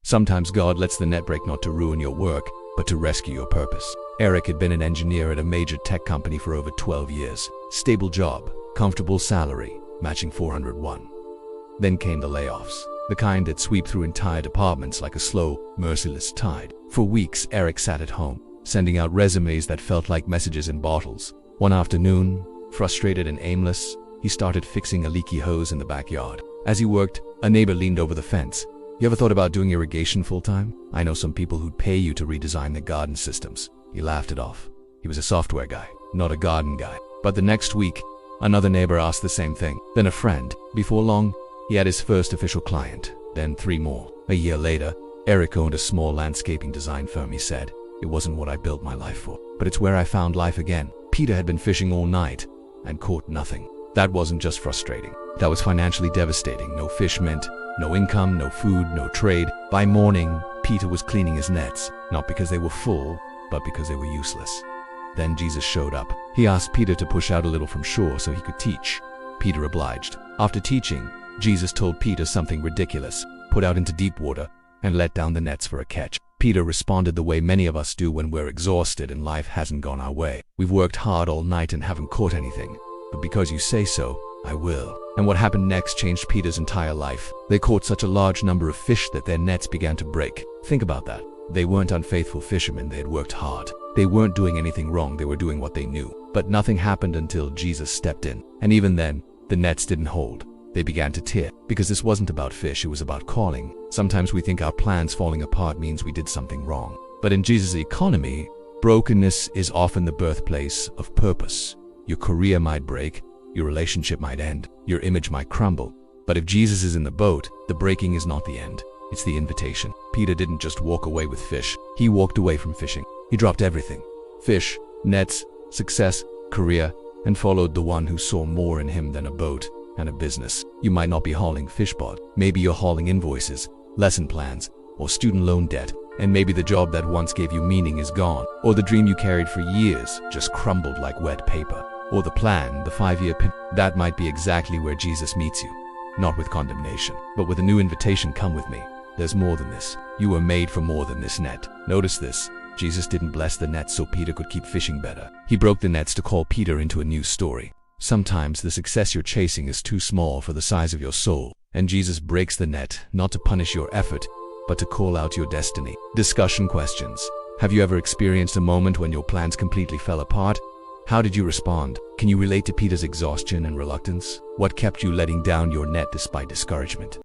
Sometimes God lets the net break not to ruin your work, but to rescue your purpose. Eric had been an engineer at a major tech company for over 12 years. Stable job, comfortable salary, matching 401. Then came the layoffs, the kind that sweep through entire departments like a slow, merciless tide. For weeks, Eric sat at home, sending out resumes that felt like messages in bottles. One afternoon, frustrated and aimless, he started fixing a leaky hose in the backyard. As he worked, a neighbor leaned over the fence. "You ever thought about doing irrigation full-time? I know some people who'd pay you to redesign their garden systems." He laughed it off. He was a software guy, not a garden guy. But the next week, another neighbor asked the same thing. Then a friend. Before long, he had his first official client. Then 3 more. A year later, Eric owned a small landscaping design firm. He said, "It wasn't what I built my life for, but it's where I found life again." Peter had been fishing all night and caught nothing. That wasn't just frustrating. That was financially devastating. No fish meant no income, no food, no trade. By morning, Peter was cleaning his nets, not because they were full, but because they were useless. Then Jesus showed up. He asked Peter to push out a little from shore so he could teach. Peter obliged. After teaching, Jesus told Peter something ridiculous: put out into deep water and let down the nets for a catch. Peter responded the way many of us do when we're exhausted and life hasn't gone our way. We've worked hard all night and haven't caught anything, but because you say so, I will. And what happened next changed Peter's entire life. They caught such a large number of fish that their nets began to break. Think about that. They weren't unfaithful fishermen. They had worked hard. They weren't doing anything wrong. They were doing what they knew. But nothing happened until Jesus stepped in. And even then, the nets didn't hold. They began to tear. Because this wasn't about fish, it was about calling. Sometimes we think our plans falling apart means we did something wrong. But in Jesus' economy, brokenness is often the birthplace of purpose. Your career might break, your relationship might end, your image might crumble. But if Jesus is in the boat, the breaking is not the end. It's the invitation. Peter didn't just walk away with fish. He walked away from fishing. He dropped everything. Fish, nets, success, career, and followed the one who saw more in him than a boat and a business. You might not be hauling fishbot. Maybe you're hauling invoices, lesson plans, or student loan debt. And maybe the job that once gave you meaning is gone. Or the dream you carried for years just crumbled like wet paper. Or the plan, the 5-year pin. That might be exactly where Jesus meets you. Not with condemnation, but with a new invitation: come with me. There's more than this. You were made for more than this net. Notice this. Jesus didn't bless the nets so Peter could keep fishing better. He broke the nets to call Peter into a new story. Sometimes the success you're chasing is too small for the size of your soul, and Jesus breaks the net not to punish your effort, but to call out your destiny. Discussion questions. Have you ever experienced a moment when your plans completely fell apart? How did you respond? Can you relate to Peter's exhaustion and reluctance? What kept you letting down your net despite discouragement?